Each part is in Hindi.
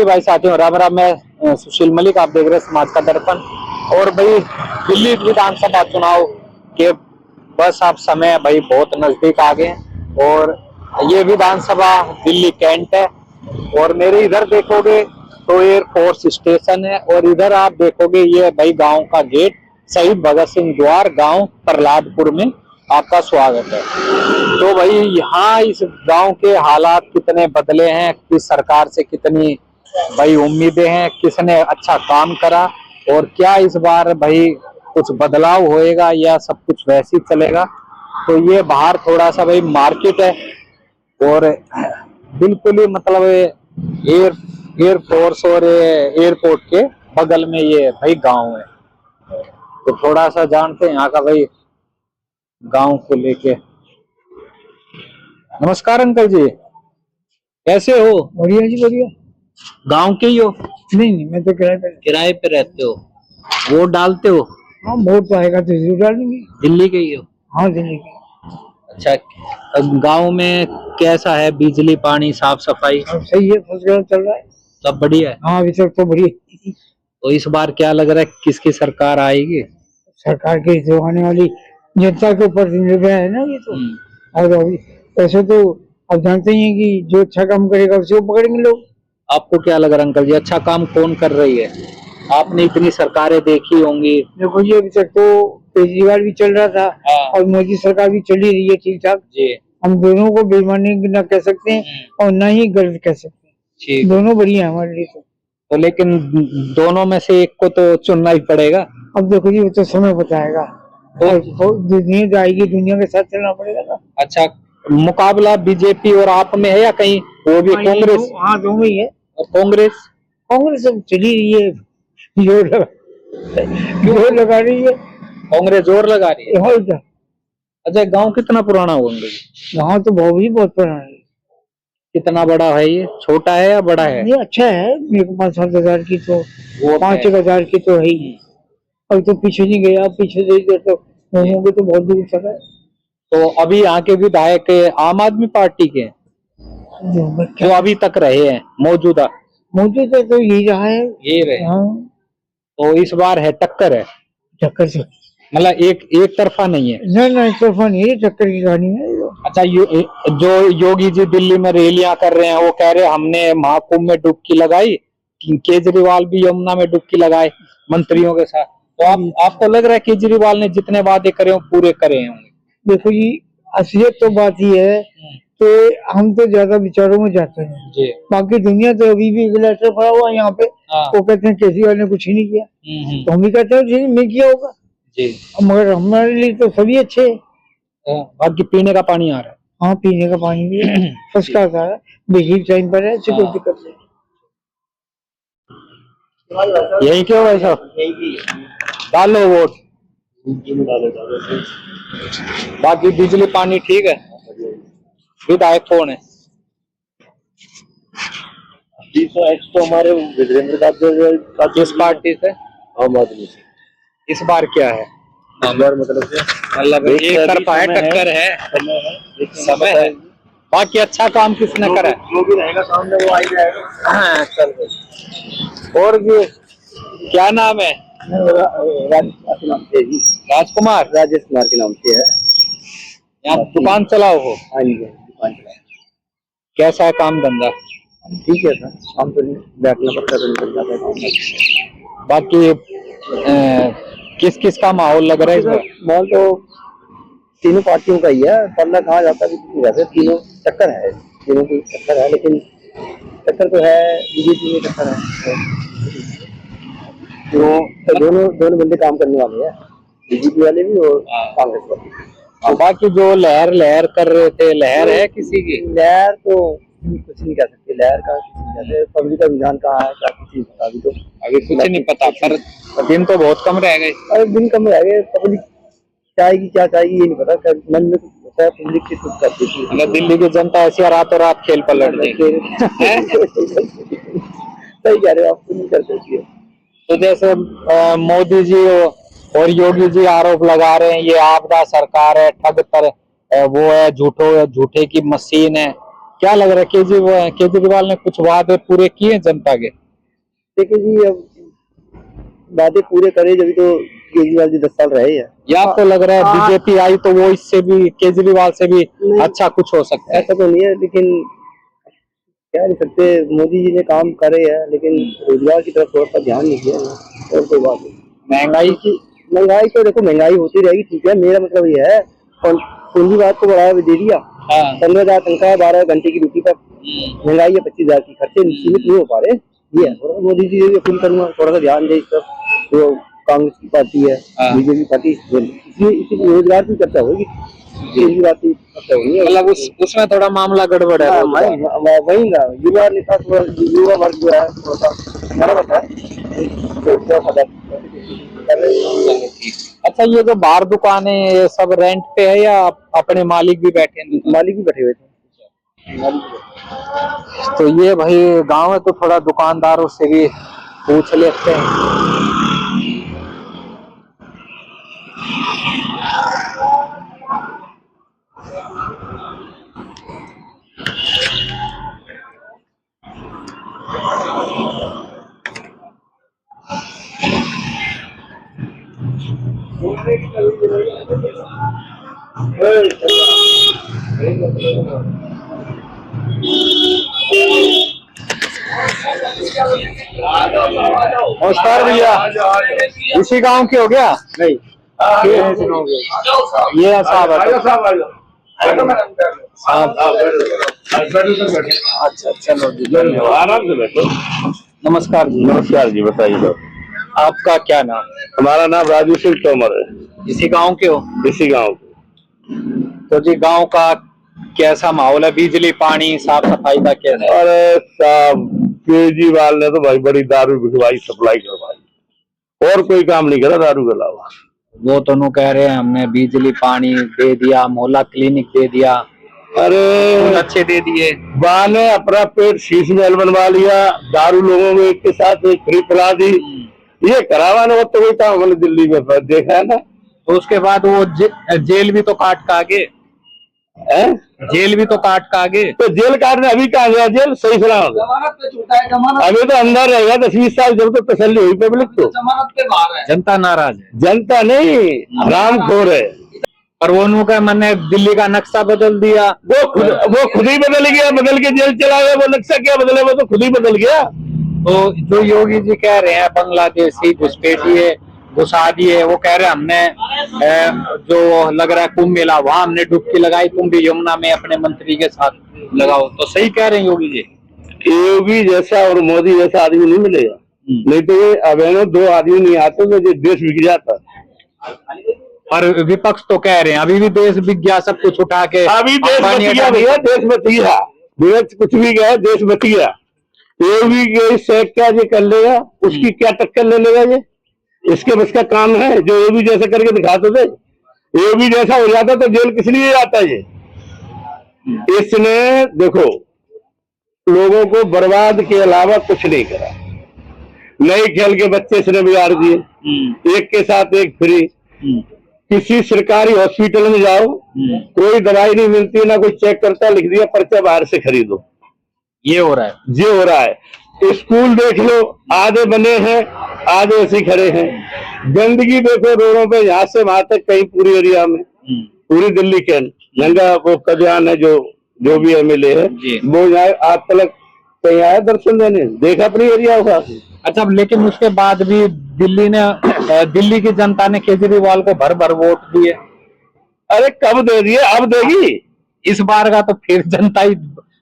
भाई साथियों, राम राम। मैं सुशील मलिक, आप देख रहे हैं समाज का दर्पण। और भाई दिल्ली विधानसभा चुनाव के बस अब समय भाई बहुत नजदीक आ गए हैं। और ये विधानसभा दिल्ली कैंट है। और मेरे इधर देखोगे तो एयरफोर्स स्टेशन है, और इधर आप देखोगे ये भाई गांव का गेट, शहीद भगत सिंह द्वार, गांव प्रहलादपुर में आपका स्वागत है। तो भाई यहाँ इस गांव के हालात कितने बदले हैं, किस सरकार से कितनी भाई उम्मीदें हैं, किसने अच्छा काम करा, और क्या इस बार भाई कुछ बदलाव होएगा या सब कुछ वैसे ही चलेगा। तो ये बाहर थोड़ा सा भाई मार्केट है, और बिल्कुल ही मतलब एयरफोर्स और एयरपोर्ट के बगल में ये भाई गांव है। तो थोड़ा सा जानते हैं यहाँ का भाई गांव को लेके। नमस्कार अंकल जी, कैसे हो? बढ़िया जी बढ़िया। गांव के ही हो? नहीं, मैं तो किराए पे रहते हो? वोट डालते हो? हाँ, वोट तो आएगा तो जरूर डालेंगे। दिल्ली के ही हो? हाँ, दिल्ली के। अच्छा, गांव में कैसा है? बिजली, पानी, साफ सफाई अब सही है, फर्स्ट क्लास चल रहा है। सब बढ़िया है? हाँ, अभी तक तो बढ़िया। तो इस बार क्या लग रहा है, किसकी सरकार आएगी? सरकार की जो आने वाली जनता के ऊपर निर्भर है ना ये तो। और अभी ऐसे तो आप जानते ही हैं कि जो अच्छा काम करेगा उसी को पकड़ेंगे लोग। आपको क्या लग रहा है अंकल जी, अच्छा काम कौन कर रही है? आपने इतनी सरकारें देखी होंगी। देखो जी, अभी तक तो केजरीवाल भी चल रहा था और मोदी सरकार भी चल ही रही है ठीक ठाक जी। हम दोनों को बेईमानी न कह सकते हैं और न ही गलत कह सकते हैं, दोनों बढ़िया है हमारे लिए तो लेकिन दोनों में से एक को तो चुनना ही पड़ेगा। अब देखो जी, वो तो समय बताएगा। तो दुनिया जाएगी, दुनिया के साथ चलना पड़ेगा ना। अच्छा, मुकाबला बीजेपी और आप में है या कहीं वो भी कांग्रेस? हाँ, दोनों ही है। और कांग्रेस अब चली रही है, जोर लगा रही है। कांग्रेस जोर लगा रही है। और क्या? अच्छा, गांव कितना पुराना होगा? गाँव तो बहुत पुराना है। कितना बड़ा है ये? छोटा है या बड़ा है? ये अच्छा है, 5-7 हजार की तो, 5-1 हजार की तो है ही। अब तो पीछे नहीं गया, पीछे से इधर तो होंगे तो बहुत दूर तक है। तो अभी यहाँ के विधायक आम आदमी पार्टी के जो अभी तक रहे हैं मौजूदा तो यही रहा है, ये रहे। हाँ। तो इस बार है टक्कर टक्कर से मतलब एक तरफा नहीं है? ना, एक तरफा नहीं है, टक्कर की कहानी है। अच्छा, जो योगी जी दिल्ली में रैलियां कर रहे हैं, वो कह रहे हैं हमने महाकुंभ में डुबकी लगाई, केजरीवाल भी यमुना में डुबकी लगाए मंत्रियों के साथ। तो आपको लग रहा है केजरीवाल ने जितने वादे करे हो पूरे करे होंगे? देखो जी, असलियत तो बात ही है कि हम तो ज्यादा विचारों में जाते हैं जी। बाकी दुनिया तो अभी भी लेटर पड़ा हुआ है यहाँ पे। वो कहते हैं केजरीवाल ने कुछ ही नहीं किया, तो हम भी कहते हैं नहीं किया होगा जी। मगर हमारे लिए तो सभी अच्छे हैं। बाकी पीने का पानी आ रहा है? हाँ, पीने का पानी भी फर्स्ट क्लास आ रहा है, बिजली टाइम पर है, ऐसी कोई दिक्कत नहीं। यही क्यों भाई साहब? डालो वोट। बाकी बिजली पानी ठीक है? विधायक कौन है? तो हमारे वीरेंद्र का किस पार्टी से? आम आदमी से। इस बार क्या है? मतलब एक तरफा है, टक्कर है, समय है। बाकी अच्छा काम किसने करा है? जो भी रहेगा सामने वो आ ही जाएगा। हाँ, चल भाई। और भी क्या नाम है? राजकुमार, राजेश कुमार के नाम से है। यहाँ दुकान चलाओ हो? हाँ जी, दुकान चलाओ। कैसा है काम धंधा? ठीक है सर, काम तो बैठना पड़ता है, निकल जाता है। बाकी किस किस का माहौल लग रहा है इस बार? माहौल तो तीनों पार्टियों का ही है, पढ़ना कहाँ जाता है वैसे तीनों टक्कर है, तीनों की टक्कर है, लेकिन टक्कर तो है बीजेपी में टक्कर है। तो दोनों बंदे काम करने वाले हैं, बीजेपी वाले भी और कांग्रेस वाले। और बाकी जो लहर कर रहे थे, लहर है किसी की? लहर तो कुछ नहीं कह सकते, लहर का पब्लिक का रुझान कहाँ है क्या कुछ नहीं पता अभी तो। अभी कुछ नहीं पता, पर दिन तो बहुत कम रह गए। अरे दिन कम रह गए, पब्लिक चाहेगी क्या चाहेगी ये नहीं पता, मन में होता है पब्लिक की कुछ करती थी। मतलब दिल्ली की जनता ऐसी रातों रात खेल पलट गई। सही कह रहे हो आप, नहीं कर सकती है। तो जैसे मोदी जी और योगी जी आरोप लगा रहे हैं ये आपदा सरकार है, ठग वो है, झूठे की मशीन है, क्या लग रहा है केजरीवाल ने कुछ वादे पूरे किए जनता के? देखिए जी, अब वादे पूरे करे जब तो केजरीवाल जी 10 साल रहे हैं। या आपको लग रहा है बीजेपी आई तो वो इससे भी केजरीवाल से भी अच्छा कुछ हो सकता है? ऐसा तो नहीं है, लेकिन क्या नहीं सकते, मोदी जी ने काम करे हैं, लेकिन रोजगार की तरफ थोड़ा सा ध्यान नहीं दिया है। और कोई बात नहीं। महंगाई तो देखो, महंगाई होती रहेगी, ठीक है। मेरा मतलब ये है, पूंजीवाद को बढ़ावा दे दिया। 15,000 तनख्वाह, 12 घंटे की ड्यूटी पर। महंगाई है 25,000 की, खर्चे सीमित नहीं हो पा रहे। ये है मोदी जी अपील करूंगा, थोड़ा सा ध्यान दे इस तरफ। जो कांग्रेस की पार्टी है, बीजेपी पार्टी, इसलिए रोजगार की चर्चा होगी, की बात चर्चा होगी। मतलब उसमें थोड़ा मामला गड़बड़ है। वही ना, युवा नेता, युवा वर्ग जो है थोड़ा सा अच्छा, ये जो बाहर दुकानें ये सब रेंट पे है या अपने मालिक भी बैठे हैं? मालिक भी बैठे हुए थे। तो ये भाई गांव है तो थोड़ा दुकानदारों से भी पूछ लेते हैं। नमस्कार भैया, इसी गांव के हो गया? नहीं, ये साहब अच्छा, चलो जी, धन्यवाद। आराम से बैठो। नमस्कार जी। नमस्कार जी, बताइए। आपका क्या नाम? हमारा नाम राजू सिंह तोमर है। इसी गांव के हो? इसी गांव के। तो जी गांव का कैसा माहौल है? बिजली, पानी, साफ सफाई का कैसा है? अरे साहब, केजरीवाल ने तो भाई बड़ी दारू बिकवाई, सप्लाई करवाई, और कोई काम नहीं करा दारू के अलावा। वो तो नु कह रहे हैं हमने बिजली पानी दे दिया, मोहल्ला क्लिनिक दे दिया, अरे अच्छे दे दिए। बा ने अपना पेट शीश महल बनवा लिया, दारू लोगों में एक के साथ एक फ्री पिला दी। ये करावा ने, वो तो कोई काम हमने दिल्ली में देखा है ना। तो उसके बाद वो जेल भी तो काट का आगे, जेल भी तो काट का आगे। तो जेल काटने अभी कहाँ गया जेल? सही सलामत अभी तो अंदर रहेगा 10-20 साल, जब तो तसल्ली हुई पब्लिक। तो जमानत पे बाहर है। जनता नाराज है। जनता नहीं, हरामखोर है। पर वो नु का मैंने दिल्ली का नक्शा बदल दिया। वो खुद ही बदल गया, बदल के जेल चला गया। वो नक्शा क्या बदले, वो तो खुद ही बदल गया। तो जो योगी जी कह रहे हैं बांग्लादेशी घुसपैठिए घुसा दिए, वो कह रहे हैं हमने जो लग रहा है कुंभ मेला, वहां हमने डुबकी लगाई, तुम भी यमुना में अपने मंत्री के साथ लगाओ। तो सही कह रहे हैं योगी जी। योगी जैसा और मोदी जैसा आदमी नहीं मिलेगा। नहीं तो ये अब 2 आदमी नहीं आते तो ये देश बिक जाता। और विपक्ष तो कह रहे हैं अभी भी देश बिक गया, सब कुछ उठा के। अभी देश बच गया भैया, देश बच गया। विपक्ष कुछ भी गया, देश बच गया। योगी के शेख क्या ये कर लेगा, उसकी क्या टक्कर ले लेगा? ये इसके बस का काम है? जो योगी जैसा करके दिखाते थे, योगी जैसा हो जाता तो जेल किस लिए जाता? ये इसने देखो लोगों को बर्बाद के अलावा कुछ नहीं करा। नए खेल के बच्चे इसने बिगाड़ दिए, एक के साथ एक फ्री। किसी सरकारी हॉस्पिटल में जाओ, कोई दवाई नहीं मिलती, ना कोई चेक करता, लिख दिया पर्चा बाहर से खरीदो। ये हो रहा है, ये हो रहा है। स्कूल देख लो, आधे बने हैं, आधे ऐसे खड़े हैं। गंदगी देखो रोडों पे, यहाँ से वहां तक, कहीं पूरी एरिया में, पूरी दिल्ली के गंगा वो कल्याण है, जो भी MLA है वो यहाँ आज तक कहीं आया दर्शन देने? देखा अपनी एरिया होगा। अच्छा, लेकिन उसके बाद भी दिल्ली की जनता ने केजरीवाल को भर भर वोट दिए। अरे कब दे दिए, अब देगी। इस बार का तो फिर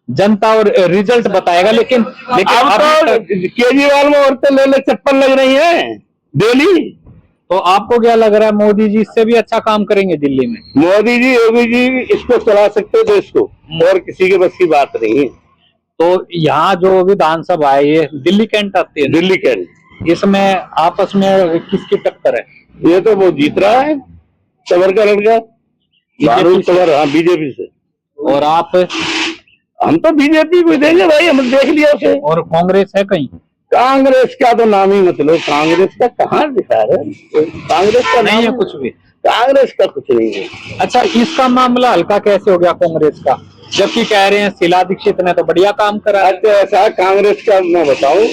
जनता और रिजल्ट बताएगा। लेकिन अब तो केजरीवाल में औरतें ले चप्पल लग रही है डेली। तो आपको क्या लग रहा है, मोदी जी इससे भी अच्छा काम करेंगे दिल्ली में? मोदी जी, योगी जी इसको चला सकते देश को, और किसी के बस की बात नहीं है। तो यहाँ जो विधानसभा है ये दिल्ली कैंट आती है, दिल्ली कैंट, इसमें आपस में किसकी टक्कर है? ये तो वो जीत रहा है, तंवर का लड़का तंवर। हाँ, बीजेपी से। और आप? हम तो बीजेपी को देंगे भाई, हम देख लिया उसे। और कांग्रेस है कहीं? कांग्रेस का तो नाम ही मत लो, कांग्रेस का कहाँ दिखा रहे? कांग्रेस का नहीं है कुछ भी, कांग्रेस का कुछ नहीं है। अच्छा, इसका मामला हल्का कैसे हो गया कांग्रेस का? जबकि कह रहे हैं शीला दीक्षित ने तो बढ़िया काम करा। अच्छा ऐसा कांग्रेस का मैं बताऊं,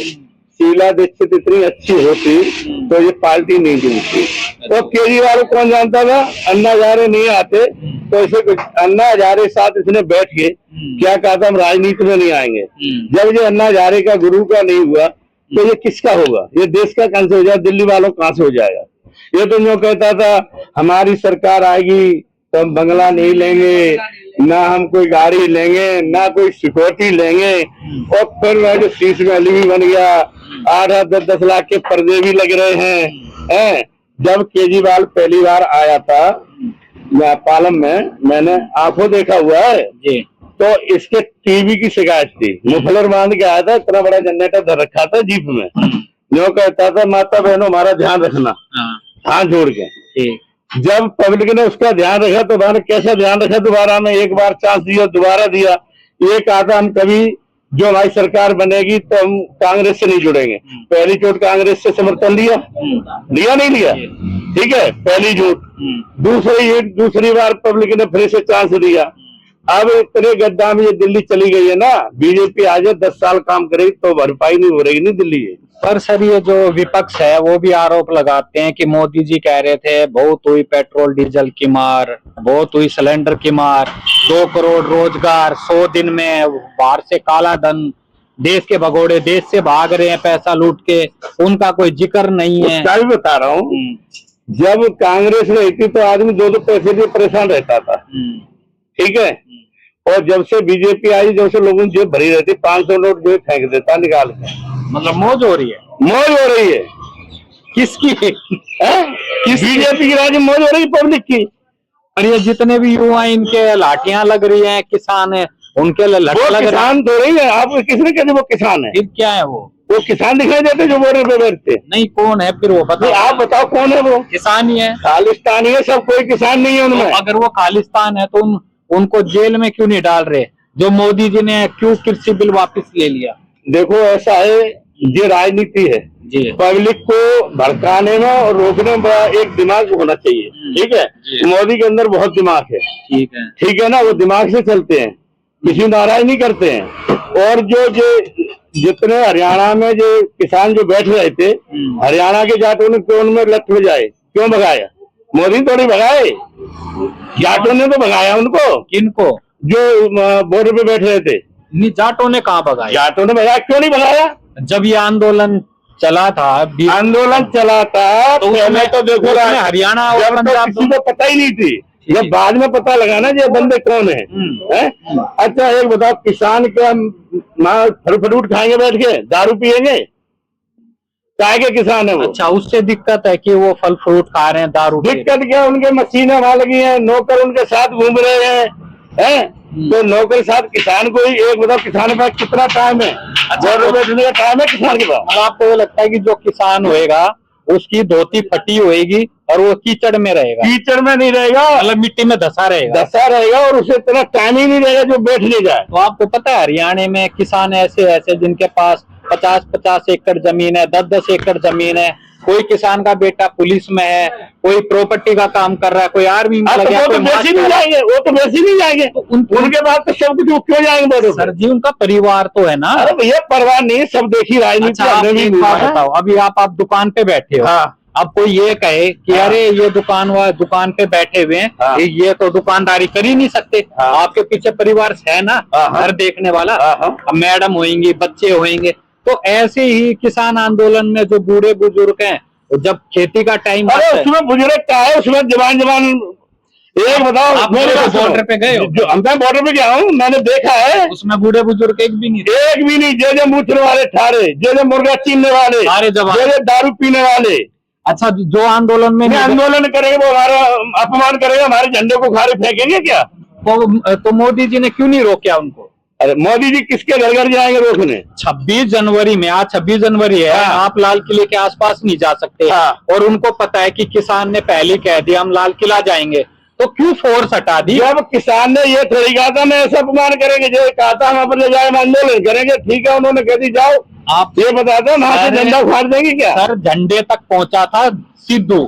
शीला दीक्षित इतनी अच्छी होती तो ये पार्टी नहीं जीतती। तो केजरीवाल को कौन जानता था, अन्ना हजारे नहीं आते तो इसे कुछ, अन्ना हजारे साथ इसने बैठ के क्या कहा था, हम राजनीति में नहीं आएंगे। जब ये अन्ना हजारे का गुरु का नहीं हुआ तो ये किसका होगा, ये देश का कहां से हो जाएगा, दिल्ली वालों कहां से हो जाएगा। ये तो जो कहता था हमारी सरकार आएगी तो हम बंगला नहीं लेंगे, ना हम कोई गाड़ी लेंगे, ना कोई सिक्योरिटी लेंगे, और फिर वह जो शीश महल भी बन गया, 8-8, 10-10 लाख के पर्दे भी लग रहे हैं। जब केजरीवाल पहली बार आया था पालम में, मैंने आंखों देखा हुआ है जी, तो इसके टीवी की शिकायत थी, मुफलर बांध के आया था, इतना बड़ा जनरेटर धर रखा था जीप में, जो कहता था माता बहनों हमारा ध्यान रखना, हाथ जोड़ के। जब पब्लिक ने उसका ध्यान रखा तो उन्होंने कैसा ध्यान रखा, दोबारा में एक बार चांस दिया, दोबारा दिया। ये कहा था हम कभी जो हमारी सरकार बनेगी तो हम कांग्रेस से नहीं जुड़ेंगे। पहली चोट कांग्रेस से समर्थन लिया नहीं लिया, ठीक है, पहली झूठ। दूसरी बार पब्लिक ने फिर से चांस दिया। अब इतने गद्दा में ये दिल्ली चली गई है ना, बीजेपी आज 10 साल काम करेगी तो भरपाई नहीं हो रही नहीं दिल्ली। पर सर ये जो विपक्ष है वो भी आरोप लगाते हैं कि मोदी जी कह रहे थे बहुत हुई पेट्रोल डीजल की मार, बहुत हुई सिलेंडर की मार, 2 करोड़ रोजगार 100 दिन में, बाहर से काला धन, देश के भगोड़े देश से भाग रहे हैं पैसा लूट के, उनका कोई जिक्र नहीं है। उसका भी बता रहा हूँ, जब कांग्रेस रही थी तो आदमी 2-2 पैसे भी परेशान रहता था, ठीक है, और जब से बीजेपी आई, जब से लोगों की जेब भरी रहती, 500 नोट जो फेंक देता निकाल के। मतलब मौज हो रही है, मौज हो रही है किसकी? बीजेपी की राज्य मौज हो रही है पब्लिक की। और ये जितने भी युवा इनके लाठियां लग रही हैं, किसान है उनके किसान तो रही है, आप किसने कहते वो किसान है? फिर क्या है वो किसान दिखाई देते जो बॉर्डर पे बैठते नहीं, कौन है फिर वो बताओ, आप बताओ कौन है वो? किसान ही है, खालिस्तानी है सब, कोई किसान नहीं है उनमें। तो अगर वो खालिस्तान है तो उनको जेल में क्यों नहीं डाल रहे, जो मोदी जी ने क्यों कृषि बिल वापस ले लिया? देखो ऐसा है, ये राजनीति है जी, पब्लिक को भड़काने में और रोकने में एक दिमाग होना चाहिए, ठीक है। मोदी के अंदर बहुत दिमाग है, ठीक है ना, वो दिमाग से चलते हैं, किसी नाराज नहीं करते हैं। और जो जितने हरियाणा में जो किसान जो बैठ रहे थे, हरियाणा के जाटों ने क्यों उनमें लठ में जाए, क्यों भगाया? मोदी तो नहीं भगाए, जाटों ने तो भगाया उनको। किनको? जो बॉर्डर पे बैठ रहे थे। जाटों ने कहाँ भगाया? जाटों ने भगाया, क्यों नहीं भगाया? जब ये आंदोलन चला था तो पहले तो देखो हरियाणा और जब तो किसी को पता ही नहीं थी, जब बाद में पता लगा ना ये बंदे कौन है? अच्छा एक बताओ, किसान क्या फल फ्रूट खाएंगे बैठ के, दारू पियेंगे? काय के किसान है वो? अच्छा, उससे दिक्कत है कि वो फल फ्रूट खा रहे हैं, दारू? दिक्कत क्या, उनके मशीनें वहां लगी हैं, नौकर उनके साथ घूम रहे हैं, तो नौकर साथ किसान को ही एक बताओ, किसान के पास कितना टाइम है? बॉर्डर बैठने का टाइम है किसान के पास? आपको ये लगता है कि जो किसान होएगा उसकी धोती फटी होएगी और वो कीचड़ में रहेगा? कीचड़ में नहीं रहेगा, मतलब मिट्टी में धसा रहेगा और उसे इतना टाइम ही नहीं रहेगा जो बैठ नहीं जाए। तो आपको पता है हरियाणा में किसान ऐसे जिनके पास 50-50 एकड़ जमीन है, 10-10 एकड़ जमीन है, कोई किसान का बेटा पुलिस में है, कोई प्रॉपर्टी का काम कर रहा है, कोई आर्मी में लगा है, वो तो वैसे नहीं जाएंगे, उनके बाद तो सब कुछ क्यों जाएंगे? सर जी उनका परिवार तो है ना। अरे भैया परवाह नहीं, सब देखी राजनीति। अच्छा, बताओ, अभी आप दुकान पे बैठे हो, अब कोई ये कहे कि अरे ये दुकान पे बैठे हुए हैं, ये तो दुकानदारी कर ही नहीं सकते, आपके पीछे परिवार है ना, घर देखने वाला, अब मैडम होंगी, बच्चे होंगे। तो ऐसे ही किसान आंदोलन में जो बूढ़े बुजुर्ग हैं, जब खेती का टाइम, उसमें बुजुर्ग क्या है, उसमें जवान एक बताओ, बॉर्डर पे गए हो? मैं बॉर्डर पे गया हूँ, मैंने देखा है, उसमें बूढ़े बुजुर्ग एक भी नहीं, जे मूछने वाले ठारे, जे मुर्गा छीनने वाले, जे दारू पीने वाले। अच्छा, जो आंदोलन में आंदोलन करेंगे वो हमारा अपमान करेंगे, हमारे झंडे को खारे फेंकेंगे क्या? तो मोदी जी ने क्यों नहीं रोका उनको? अरे मोदी जी किसके घर घर जाएंगे रोकने? 26 जनवरी में, आज 26 जनवरी है, आप लाल किले के आसपास नहीं जा सकते, और उनको पता है कि किसान ने पहले कह दिया हम लाल किला जाएंगे, तो क्यों फोर्स हटा दी? जब किसान ने ये थोड़ी कहा था मैं ऐसा अपमान करेंगे, जो कहा था हम अपने जाए आंदोलन करेंगे, ठीक है, उन्होंने कह दी जाओ, आप ये बता दो वहां से झंडा उखाड़ देंगे क्या? सर झंडे तक पहुंचा था सिद्धू,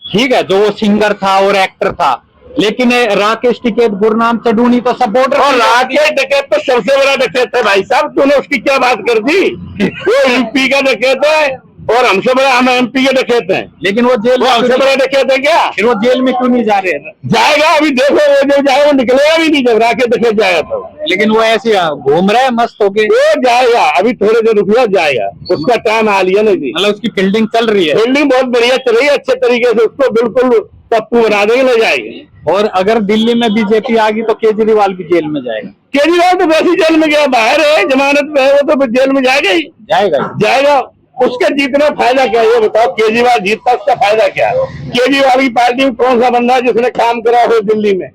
ठीक है, जो वो सिंगर था और एक्टर था, लेकिन राकेश टिकैत, गुरनाम चढ़ूनी तो सब बॉर्डर। और राकेश डकैत तो सबसे बड़ा डकैत है भाई साहब, तूने उसकी क्या बात कर दी? वो यूपी का डकैत है और हमसे बड़ा हम एमपी के डकैत हैं। लेकिन वो जेल, वो हमसे बड़ा डकैत है क्या? फिर वो जेल में क्यों नहीं जा रहे हैं? जाएगा, अभी देखो वो जो जाएगा वो निकलेगा भी नहीं जब राकेश डकैत जाएगा तो। लेकिन वो ऐसे घूम रहा है मस्त होके। वो जाएगा, अभी थोड़े देर रुक जाएगा, उसका टाइम आ लिया ना जी। मतलब उसकी फील्डिंग चल रही है। फील्डिंग बहुत बढ़िया चल रही है, अच्छे तरीके से उसको बिल्कुल पप्पू बना देंगे, ले जाएंगे। और अगर दिल्ली में बीजेपी आ गई तो केजरीवाल भी जेल में जाएगा। केजरीवाल तो वैसे जेल में गया, बाहर है, जमानत पे है, वो तो जेल में जाएगा ही जाएगा। उसके जीतने फायदा क्या, ये बताओ? केजरीवाल जीतता, उसका फायदा क्या है? केजरीवाल की पार्टी में कौन सा बंदा है जिसने काम करा हो दिल्ली में?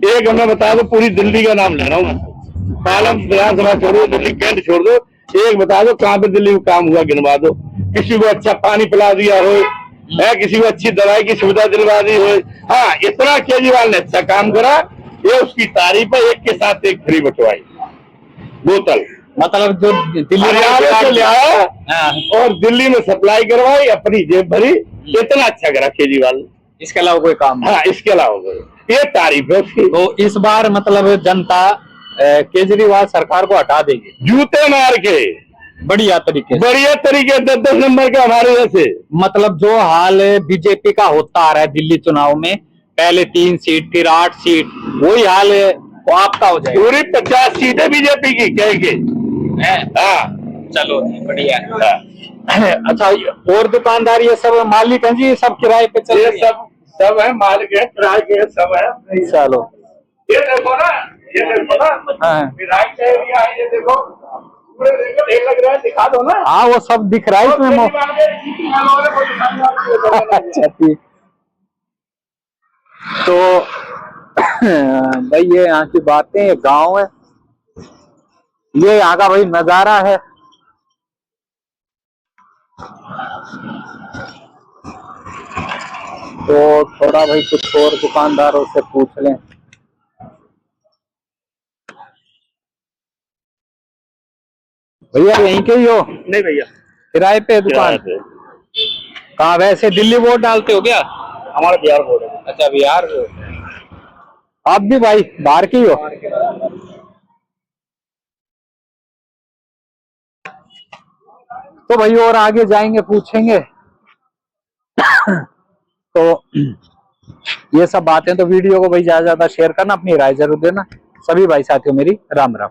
एक हमें बता दो, पूरी दिल्ली का नाम ले रहा हूँ, पालम विधानसभा छोड़ो, दिल्ली कैंट छोड़ दो, एक बता दो कहाँ पे दिल्ली में काम हुआ, गिनवा दो। किसी को अच्छा पानी पिला दिया हो, किसी को अच्छी दवाई की सुविधा दिलवा दी हो। हाँ, इतना केजरीवाल ने अच्छा काम करा, ये उसकी तारीफ है। एक के साथ एक फ्री बंटवाई बोतल, मतलब जो दिल्ली से ले आया और दिल्ली में सप्लाई करवाई, अपनी जेब भरी, इतना अच्छा करा केजरीवाल। इसके अलावा कोई काम नहीं। हाँ, इसके अलावा ये तारीफ है उसकी। तो इस बार मतलब जनता केजरीवाल सरकार को हटा देगी, जूते मार के, बढ़िया तरीके से। 10 नंबर का हमारे जैसे। मतलब जो हाल बीजेपी का होता आ रहा है दिल्ली चुनाव में, पहले 3 सीट फिर 8 सीट, वही हाल वो आपका हो जाएगा। पूरी 50 सीटें बीजेपी की कह के। हाँ, चलो बढ़िया। अच्छा, और दुकानदार ये सब मालिक हैं जी, सब किराए पे चल रहे हैं? सब है, मालिक है, किराए के सब है। चलो, ये देखो ना, विधायक का एरिया है, ये देखो, पूरे देखो, ढेर लग रहा है, दिखा दो ना। हाँ वो सब दिख रहा है इसमें। अच्छा ठीक। तो भाई ये यहाँ की बातें, ये गांव है, ये यहाँ का भाई नजारा है। तो थोड़ा भाई कुछ और दुकानदारों से पूछ लें। भैया यहीं के ही हो? नहीं भैया, किराए पे दुकान? कहाँ, वैसे दिल्ली वोट डालते हो क्या? हमारा बिहार बोर्ड है। अच्छा, बिहार से। आप भी भाई बाहर के ही हो? तो भाई और आगे जाएंगे, पूछेंगे। तो ये सब बातें, तो वीडियो को भाई ज्यादा शेयर करना, अपनी राय जरूर देना। सभी भाई साथियों मेरी राम राम।